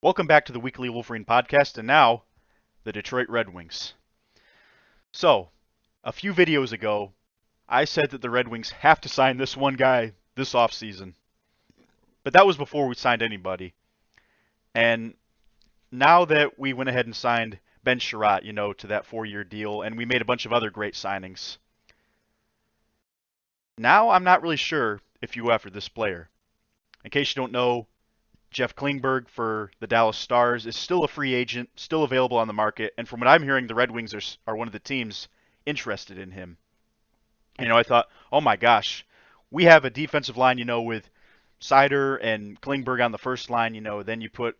Welcome back to the Weekly Wolverine podcast, and now the Detroit Red Wings. So, a few videos ago, I said that the Red Wings have to sign this one guy this offseason. But that was before we signed anybody. And now that we went ahead and signed Ben Chiarot, to that 4-year deal, and we made a bunch of other great signings, now I'm not really sure if you go after this player. In case you don't know, Jeff Klingberg for the Dallas Stars is still a free agent, still available on the market, and from what I'm hearing, the Red Wings are one of the teams interested in him. I thought, oh my gosh, we have a defensive line, with Seider and Klingberg on the first line, then you put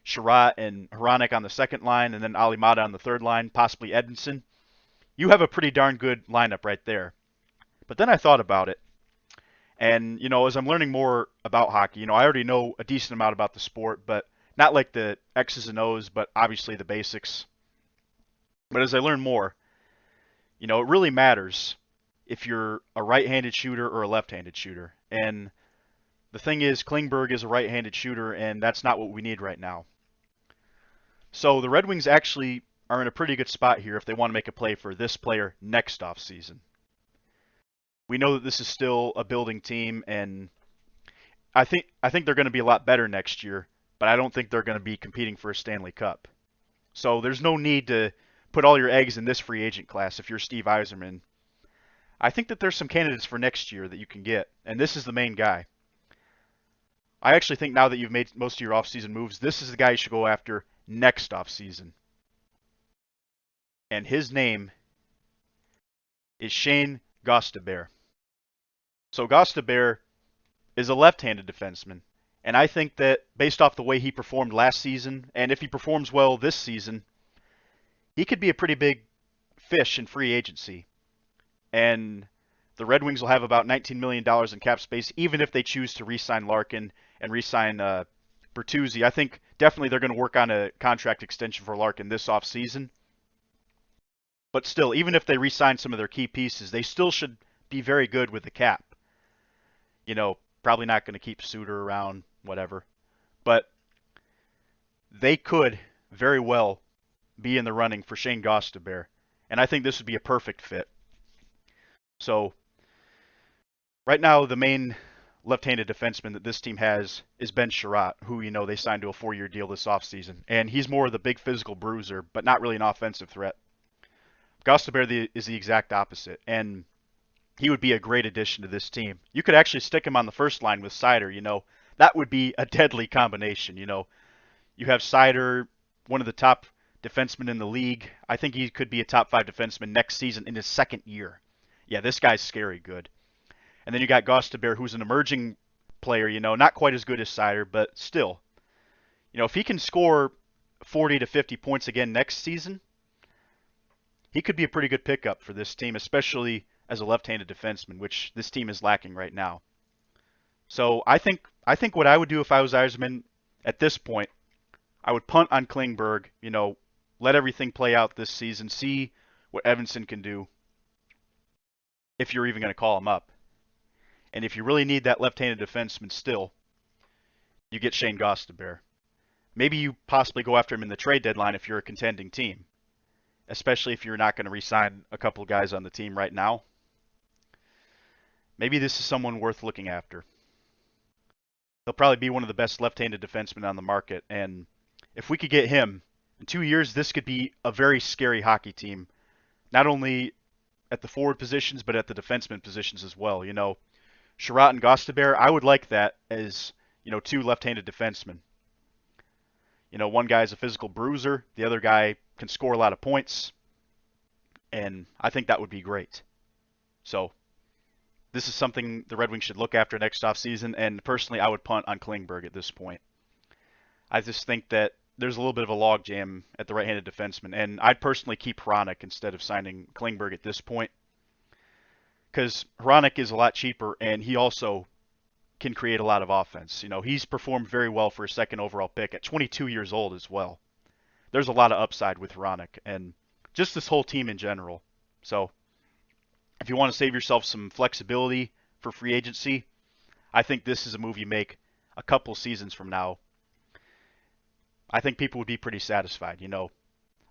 Chiarot and Hronek on the second line, and then Alimata on the third line, possibly Edmondson. You have a pretty darn good lineup right there. But then I thought about it. And, as I'm learning more about hockey, I already know a decent amount about the sport, but not like the X's and O's, but obviously the basics. But as I learn more, it really matters if you're a right-handed shooter or a left-handed shooter. And the thing is, Klingberg is a right-handed shooter, and that's not what we need right now. So the Red Wings actually are in a pretty good spot here if they want to make a play for this player next offseason. We know that this is still a building team, and I think they're going to be a lot better next year, but I don't think they're going to be competing for a Stanley Cup. So there's no need to put all your eggs in this free agent class if you're Steve Yzerman. I think that there's some candidates for next year that you can get, and this is the main guy. I actually think now that you've made most of your offseason moves, this is the guy you should go after next offseason. And his name is Shane Gostisbehere. So Gostisbehere is a left-handed defenseman, and I think that based off the way he performed last season, and if he performs well this season, he could be a pretty big fish in free agency. And the Red Wings will have about $19 million in cap space, even if they choose to re-sign Larkin and re-sign Bertuzzi. I think definitely they're going to work on a contract extension for Larkin this offseason. But still, even if they re-sign some of their key pieces, they still should be very good with the cap. Probably not going to keep Suter around, whatever. But they could very well be in the running for Shane Gostisbehere. And I think this would be a perfect fit. So, right now, the main left-handed defenseman that this team has is Ben Chiarot, who, they signed to a 4-year deal this offseason. And he's more of the big physical bruiser, but not really an offensive threat. Gostisbehere is the exact opposite. And he would be a great addition to this team. You could actually stick him on the first line with Seider, That would be a deadly combination, You have Seider, one of the top defensemen in the league. I think he could be a top 5 defenseman next season in his second year. Yeah, this guy's scary good. And then you got Gostisbehere, who's an emerging player, not quite as good as Seider, but still. If he can score 40 to 50 points again next season, he could be a pretty good pickup for this team, especially as a left-handed defenseman, which this team is lacking right now. So I think what I would do if I was Yzerman at this point, I would punt on Klingberg, let everything play out this season, see what Edmondson can do, if you're even going to call him up. And if you really need that left-handed defenseman still, you get Shane Gostisbehere. Maybe you possibly go after him in the trade deadline if you're a contending team, especially if you're not going to re-sign a couple of guys on the team right now. Maybe this is someone worth looking after. He'll probably be one of the best left-handed defensemen on the market, and if we could get him, in 2 years, this could be a very scary hockey team, not only at the forward positions, but at the defenseman positions as well. Chiarot and Gostisbehere, I would like that as, 2 left-handed defensemen. One guy's a physical bruiser, the other guy can score a lot of points, and I think that would be great. So, this is something the Red Wings should look after next offseason, and personally, I would punt on Klingberg at this point. I just think that there's a little bit of a logjam at the right-handed defenseman, and I'd personally keep Hronek instead of signing Klingberg at this point, because Hronek is a lot cheaper, and he also can create a lot of offense. He's performed very well for a second overall pick at 22 years old as well. There's a lot of upside with Hronek, and just this whole team in general. So, if you want to save yourself some flexibility for free agency, I think this is a move you make a couple seasons from now. I think people would be pretty satisfied.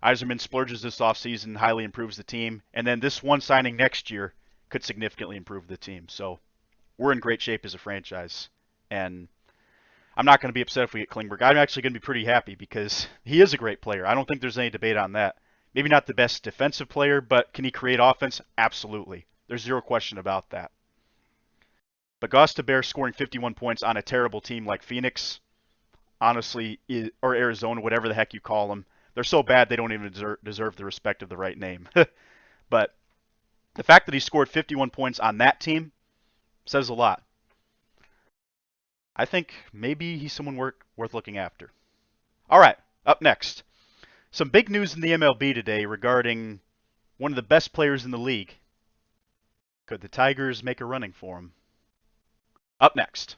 Yzerman splurges this offseason, highly improves the team, and then this one signing next year could significantly improve the team. So we're in great shape as a franchise. And I'm not going to be upset if we get Klingberg. I'm actually going to be pretty happy because he is a great player. I don't think there's any debate on that. Maybe not the best defensive player, but can he create offense? Absolutely. There's zero question about that. But Gostisbehere scoring 51 points on a terrible team like Phoenix, honestly, or Arizona, whatever the heck you call them, they're so bad they don't even deserve the respect of the right name. But the fact that he scored 51 points on that team says a lot. I think maybe he's someone worth looking after. All right, up next. Some big news in the MLB today regarding one of the best players in the league. Could the Tigers make a running for him? Up next.